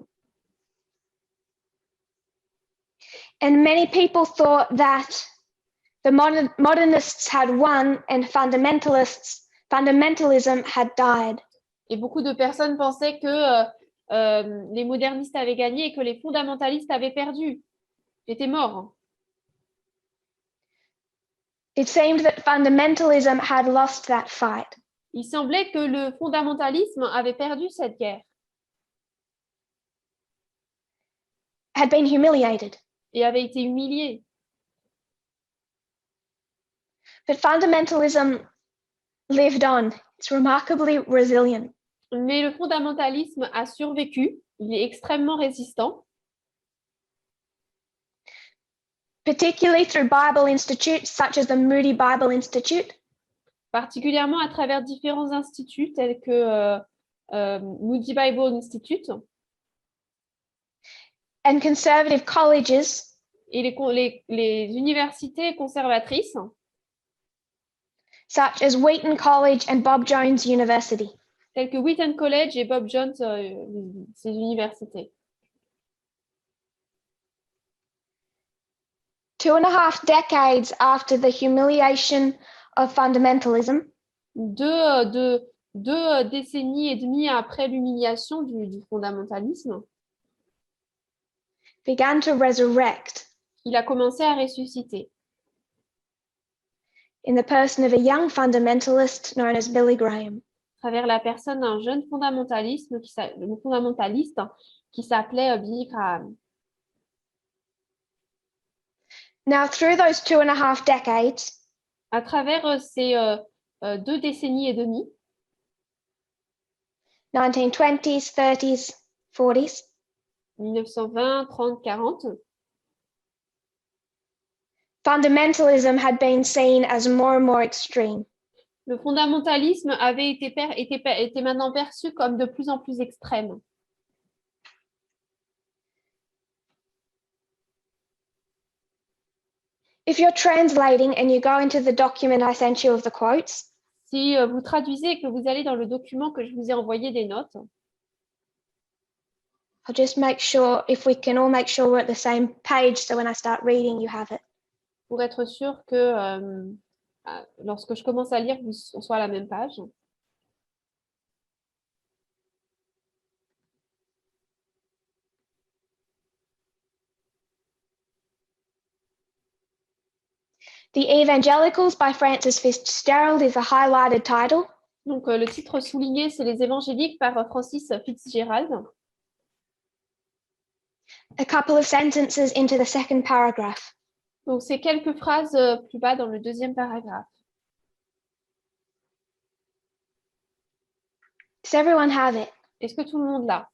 And many people thought that the modernists had won and fundamentalism had died. Et beaucoup de personnes pensaient que les modernistes avaient gagné et que les fondamentalistes avaient perdu, étaient morts. It seemed that fundamentalism had lost that fight. Il semblait que le fondamentalisme avait perdu cette guerre. Had been humiliated. Et avait été humilié. But fundamentalism lived on. It's remarkably resilient. Mais le fondamentalisme a survécu. Il est extrêmement résistant. Particularly through Bible institutes such as the Moody Bible Institute. Particulièrement à travers différents instituts tels que Moody Bible Institute. And conservative colleges. Et les universités conservatrices. Such as Wheaton College and Bob Jones University. Tels que Wheaton College et Bob Jones, ces universités. 2.5 decades after the humiliation of fundamentalism. Deux décennies et demie après l'humiliation du fondamentalisme. Began to resurrect. Il a commencé à ressusciter. In the person of a young fundamentalist known as Billy Graham. À travers la personne d'un jeune fondamentaliste qui s'appelait Billy Graham. Now, through those 2.5 decades, à travers ces 2 décennies et demie, 1920s, 30s, 40s, 1920, 30, 40, Fundamentalism had been seen as more and more extreme. Le fondamentalisme avait était maintenant perçu comme de plus en plus extrême. If you're translating and you go into the document I sent you of the quotes, Si vous traduisez et que vous allez dans le document que je vous ai envoyé des notes, I'll just make sure, if we can all make sure we're at the same page, so when I start reading, you have it. pour être sûr que lorsque je commence à lire, on soit à la même page. The Evangelicals by Francis Fitzgerald is a highlighted title. Donc, le titre souligné, c'est Les Évangéliques par Francis Fitzgerald. A couple of sentences into the second paragraph. Donc, c'est quelques phrases plus bas dans le deuxième paragraphe. Does everyone have it? Est-ce que tout le monde l'a?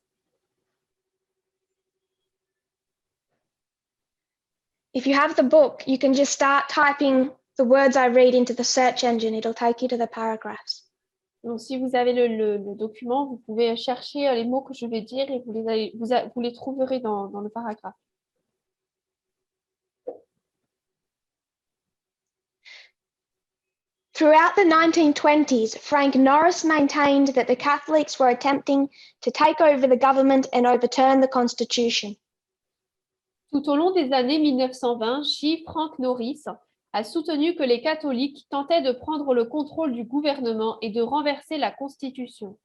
If you have the book, you can just start typing the words I read into the search engine. It'll take you to the paragraphs. Donc, si vous avez le document, vous pouvez chercher les mots que je vais dire et vous les trouverez dans le paragraphe. Throughout the 1920s, Frank Norris maintained that the Catholics were attempting to take over the government and overturn the Constitution. Tout au long des années 1920, Frank Norris a soutenu que les catholiques tentaient de prendre le contrôle du gouvernement et de renverser la Constitution.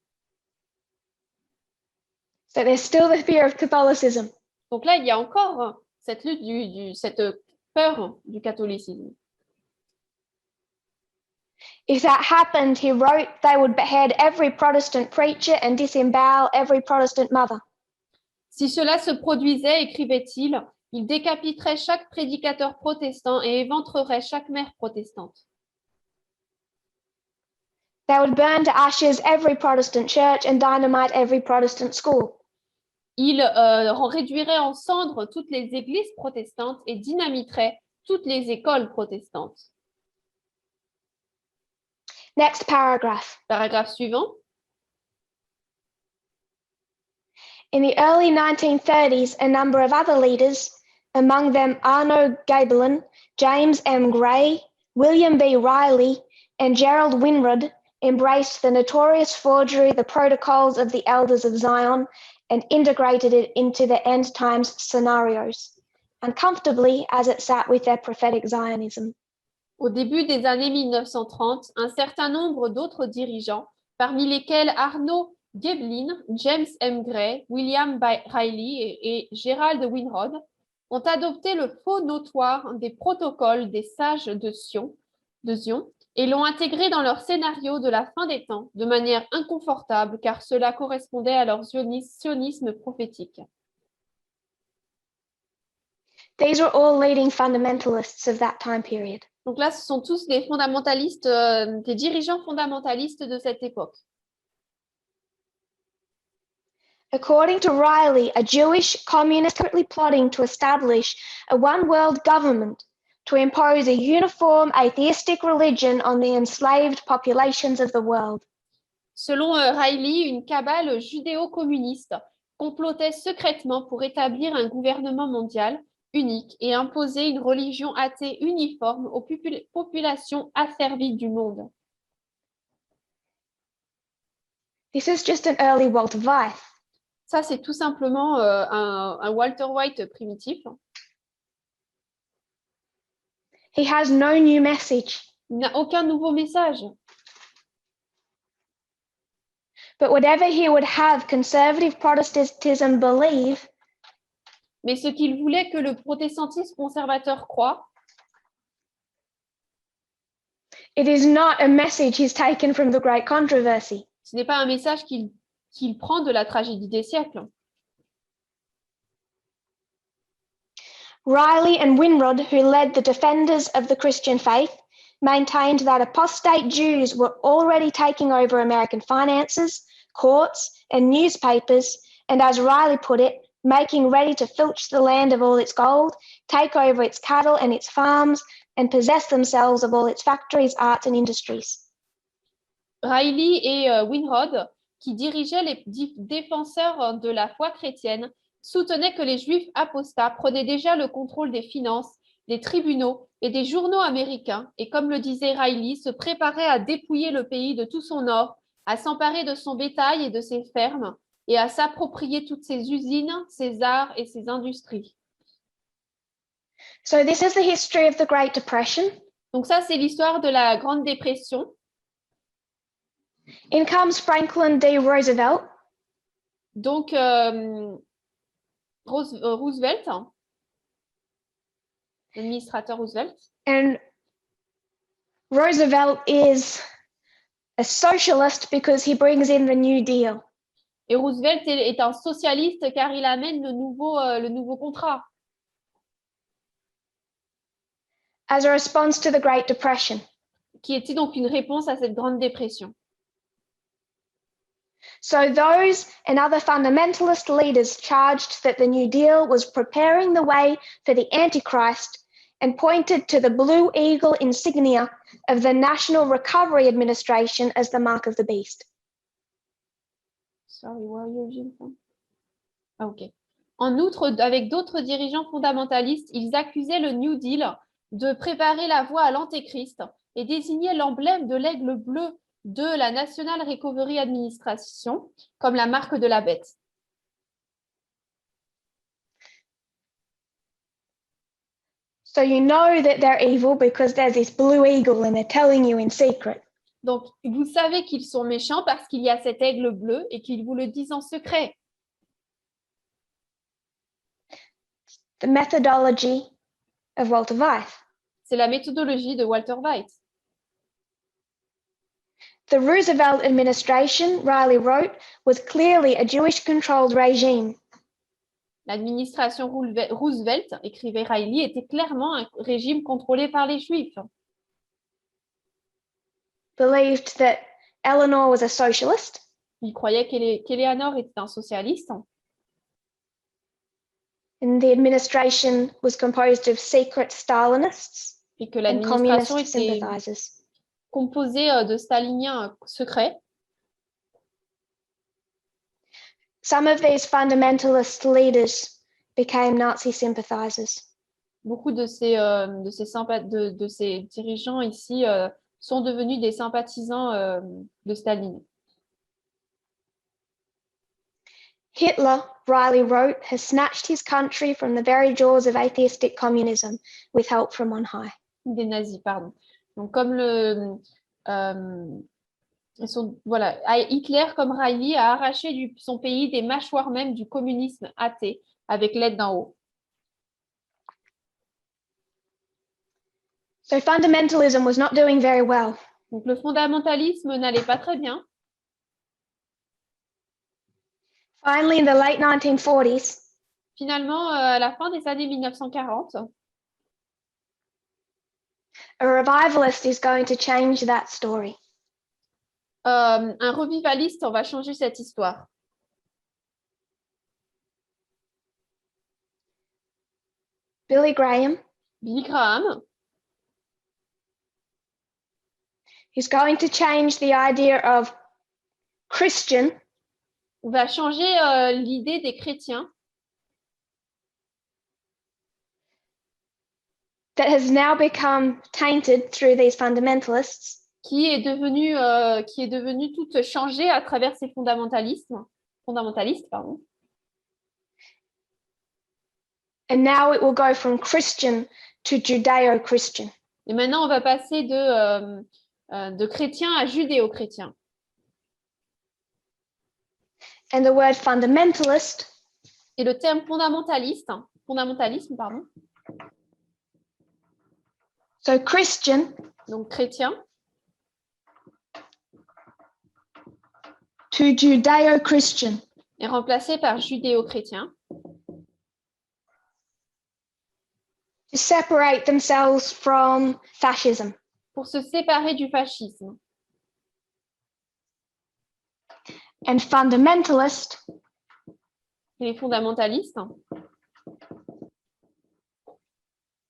So there's still the fear of Catholicism. Donc là, il y a encore cette lutte, cette peur du catholicisme. If that happened, he wrote, they would behead every Protestant preacher and disembowel every Protestant mother. Si cela se produisait, écrivait-il, il décapiterait chaque prédicateur protestant et éventrerait chaque mère protestante. They would burn to ashes every Protestant church and dynamite every Protestant school. Il réduirait en cendres toutes les églises protestantes et dynamiterait toutes les écoles protestantes. Next paragraph. Paragraphe suivant. In the early 1930s, a number of other leaders, among them Arno Gabelin, James M. Gray, William B. Riley, and Gerald Winrod, embraced the notorious forgery, the Protocols of the Elders of Zion, and integrated it into the end times scenarios, uncomfortably as it sat with their prophetic Zionism. Au début des années 1930, un certain nombre d'autres dirigeants, parmi lesquels Arno Gabelin, James M. Gray, William B. Riley et Gerald Winrod, ont adopté le faux notoire des protocoles des sages de Zion et l'ont intégré dans leur scénario de la fin des temps de manière inconfortable car cela correspondait à leur sionisme prophétique. These were all leading fundamentalists of that time period. Donc là, ce sont tous des fondamentalistes, des dirigeants fondamentalistes de cette époque. According to Riley, a Jewish communist secretly plotting to establish a one-world government to impose a uniform atheistic religion on the enslaved populations of the world. Selon Riley, une cabale judéo-communiste complotait secrètement pour établir un gouvernement mondial unique et imposer une religion athée uniforme aux populations asservies du monde. This is just an early Walter White. Ça, c'est tout simplement un Walter White primitif. He has no new message. Il n'a aucun nouveau message. But whatever he would have conservative Protestantism believe, mais ce qu'il voulait que le protestantisme conservateur croit, it is not a message he's taken from the Great Controversy. Ce n'est pas un message qu'il prend de la tragédie des siècles. Riley and Winrod, who led the defenders of the Christian faith, maintained that apostate Jews were already taking over American finances, courts, and newspapers, and as Riley put it, making ready to filch the land of all its gold, take over its cattle and its farms, and possess themselves of all its factories, arts, and industries. Riley et Winrod, qui dirigeaient les défenseurs de la foi chrétienne, soutenaient que les Juifs apostats prenaient déjà le contrôle des finances, des tribunaux et des journaux américains, et comme le disait Riley, se préparaient à dépouiller le pays de tout son or, à s'emparer de son bétail et de ses fermes, et à s'approprier toutes ses usines, ses arts et ses industries. So this is the history of the Great Depression. Donc ça, c'est l'histoire de la Grande Dépression. In comes Franklin D. Roosevelt. Donc, Roosevelt, l'administrateur Roosevelt. And Roosevelt is a socialist because he brings in the New Deal. Et Roosevelt est un socialiste car il amène le nouveau contrat. As a response to the Great Depression. Qui était donc une réponse à cette Grande Dépression. So those and other fundamentalist leaders charged that the New Deal was preparing the way for the Antichrist and pointed to the Blue Eagle insignia of the National Recovery Administration as the mark of the beast. Sorry, where are you reading from? Ah, ok. En outre, avec d'autres dirigeants fondamentalistes, ils accusaient le New Deal de préparer la voie à l'Antéchrist et désignaient l'emblème de l'aigle bleu de la National Recovery Administration comme la marque de la bête. So you know that they're evil because there's this blue eagle and they're telling you in secret. Donc, vous savez qu'ils sont méchants parce qu'il y a cet aigle bleu et qu'ils vous le disent en secret. The methodology of Walter Weiss. C'est la méthodologie de Walter Weiss. The Roosevelt administration, Riley wrote, was clearly a Jewish-controlled regime. L'administration Roosevelt, écrivait Riley, était clairement un régime contrôlé par les Juifs. Believed that Eleanor was a socialist. Il croyait qu'Eleanor était un socialiste. And the administration was composed of secret Stalinists Et que and communist l'administration était sympathizers. composée de staliniens secrets. Some of these fundamentalist leaders became Nazi sympathizers. Beaucoup de ces dirigeants ici sont devenus des sympathisants de Staline. Hitler, Riley wrote, has snatched his country from the very jaws of atheistic communism with help from on high. Des nazis, pardon. Donc, comme Hitler, comme Riley, a arraché son pays des mâchoires même du communisme athée avec l'aide d'en haut. So fundamentalism was not doing very well. Donc, le fondamentalisme n'allait pas très bien. Finally, in the late 1940s, Finalement, à la fin des années 1940, a revivalist is going to change that story. un revivaliste va changer cette histoire. Billy Graham is going to change the idea of Christian va changer l'idée des chrétiens that has now become tainted through these fundamentalists qui est devenue toute changée à travers ces fondamentalistes. And now it will go from Christian to Judeo-Christian. Et maintenant, on va passer de chrétien à judéo-chrétien. And the word fundamentalist et le terme fondamentalisme, pardon. So Christian, donc chrétien, to Judeo-Christian. est remplacé par judéo-chrétien. To separate themselves from fascism. Pour se séparer du fascisme. And fundamentalist Et les fondamentalistes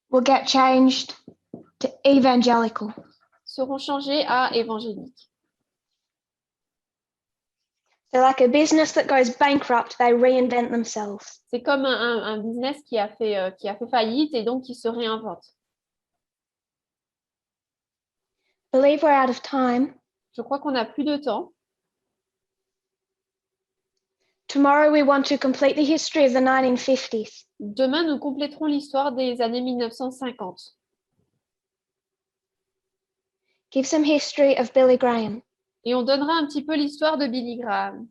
will get changed to evangelical. seront changés à évangéliques. They're like a business that goes bankrupt, they reinvent themselves. C'est comme un business qui a fait faillite et donc qui se réinvente. I believe we're out of time. Je crois qu'on n'a plus de temps. Tomorrow we want to complete the history of the 1950s. Demain, nous compléterons l'histoire des années 1950. Give some history of Billy Graham. Et on donnera un petit peu l'histoire de Billy Graham.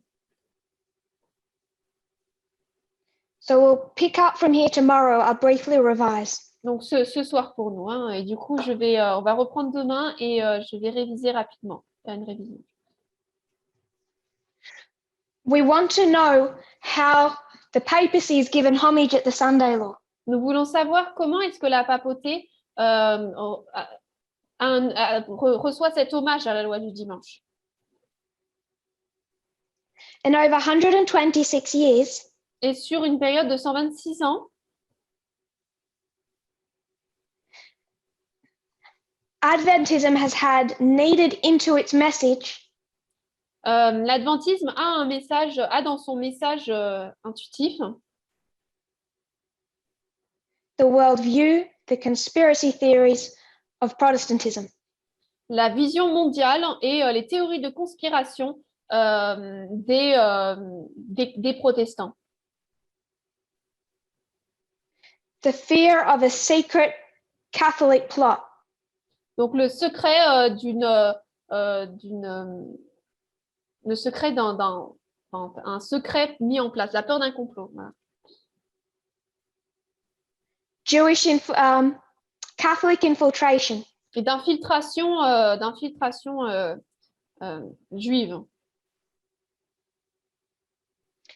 So we'll pick up from here tomorrow. I'll briefly revise. Donc, ce soir pour nous. Hein, et du coup, on va reprendre demain et je vais réviser rapidement. Faire une révision. We want to know how the papacy is given homage at the Sunday law. Nous voulons savoir comment est-ce que la papauté reçoit cet hommage à la loi du dimanche. In over 126 years, Et sur une période de 126 ans, Adventism has had kneaded into its message l'adventisme a dans son message intuitif the worldview, the conspiracy theories of Protestantism. la vision mondiale et les théories de conspiration des protestants. The fear of a secret Catholic plot. Donc le secret un secret mis en place, la peur d'un complot. Voilà. Catholic infiltration. Et d'infiltration juive.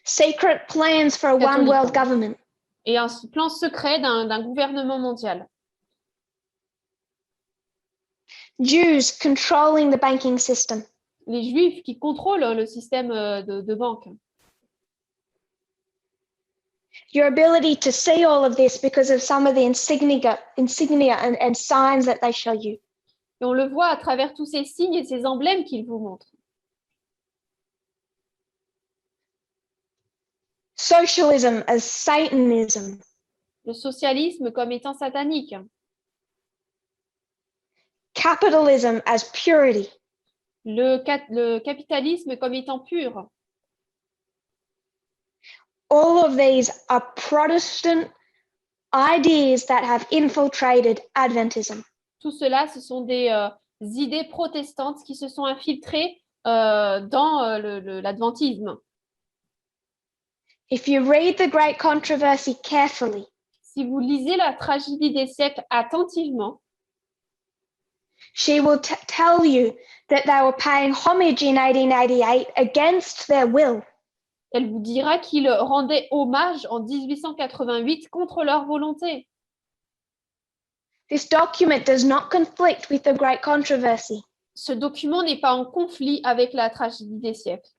Secret plans for a one world government. Et un plan secret d'un gouvernement mondial. Jews controlling the banking system. Les Juifs qui contrôlent le système de banque. Your ability to see all of this because of some of the insignia and signs that they show you. Et on le voit à travers tous ces signes et ces emblèmes qu'ils vous montrent. Socialism as Satanism. Le socialisme comme étant satanique. Capitalism as purity. Le capitalisme comme étant pur. All of these are Protestant ideas that have infiltrated Adventism. Tout cela, ce sont des idées protestantes qui se sont infiltrées dans l'adventisme. If you read the Great Controversy carefully, si vous lisez la tragédie des siècles attentivement, she will tell you that they were paying homage in 1888 against their will. Elle vous dira qu'ils rendaient hommage en 1888 contre leur volonté. This document does not conflict with the Great Controversy. Ce document n'est pas en conflit avec la tragédie des siècles.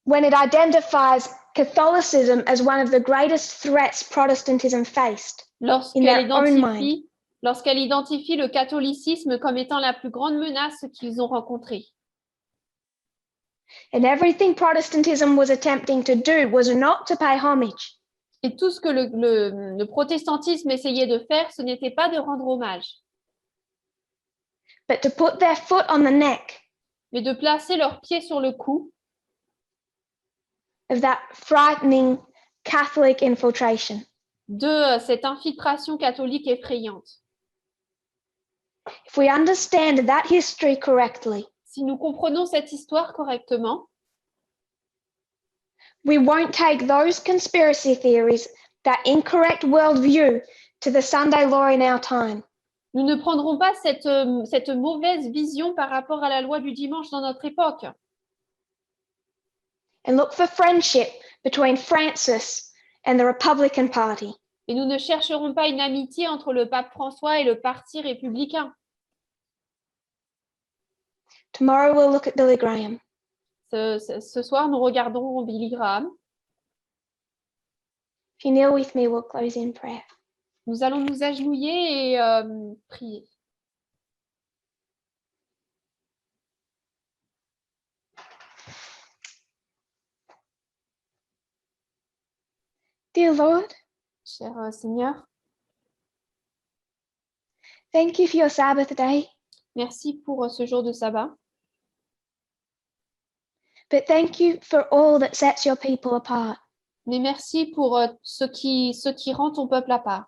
When it identifies Catholicism as one of the greatest threats Protestantism faced in their own mind. Lorsqu'elle identifie le catholicisme comme étant la plus grande menace qu'ils ont rencontrée. And everything Protestantism was attempting to do was not to pay homage. Et tout ce que le protestantisme essayait de faire, ce n'était pas de rendre hommage. But to put their foot on the neck. Mais de placer leurs pieds sur le cou. Of that frightening Catholic infiltration. De cette infiltration catholique effrayante. If we understand that history correctly, si nous comprenons cette histoire correctement, we won't take those conspiracy theories, that incorrect worldview, to the Sunday law in our time. Nous ne prendrons pas cette mauvaise vision par rapport à la loi du dimanche dans notre époque. And look for friendship between Francis and the Republican Party. Et nous ne chercherons pas une amitié entre le pape François et le parti républicain. Tomorrow we'll look at Billy Graham. Ce soir, nous regarderons Billy Graham. If you kneel with me, we'll close in prayer. Nous allons nous agenouiller et prier. Dear Lord, Cher Seigneur, thank you for your Sabbath day, merci pour ce jour de sabbat. but thank you for all that sets your people apart. Mais merci pour ce qui rend ton peuple à part.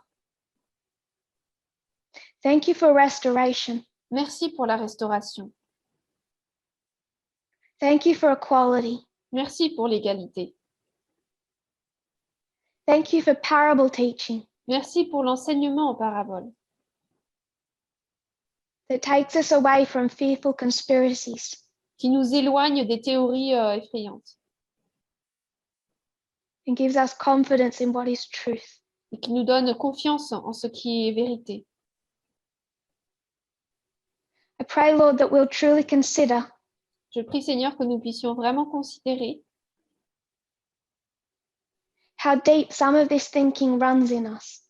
Thank you for restoration. Merci pour la restauration. Thank you for equality. Merci pour l'égalité. Thank you for parable teaching Merci pour l'enseignement en parabole that takes us away from fearful conspiracies. qui nous éloigne des théories effrayantes And gives us confidence in what is truth. et qui nous donne confiance en ce qui est vérité. I pray, Lord, that we'll truly consider Je prie, Seigneur, que nous puissions vraiment considérer how deep some of this thinking runs in us.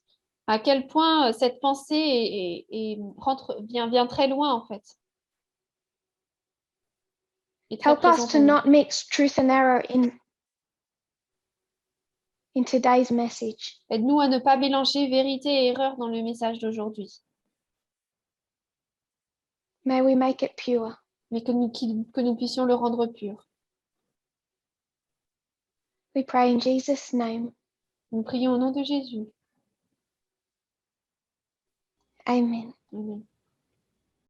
à quel point cette pensée vient très loin, en fait. Et très Help us présente to en nous. not mix truth and error in today's message. Aide-nous à ne pas mélanger vérité et erreur dans le message d'aujourd'hui, May we make it pure. mais que nous puissions le rendre pur. We pray in Jesus' name. Nous prions au nom de Jésus. Amen. Amen.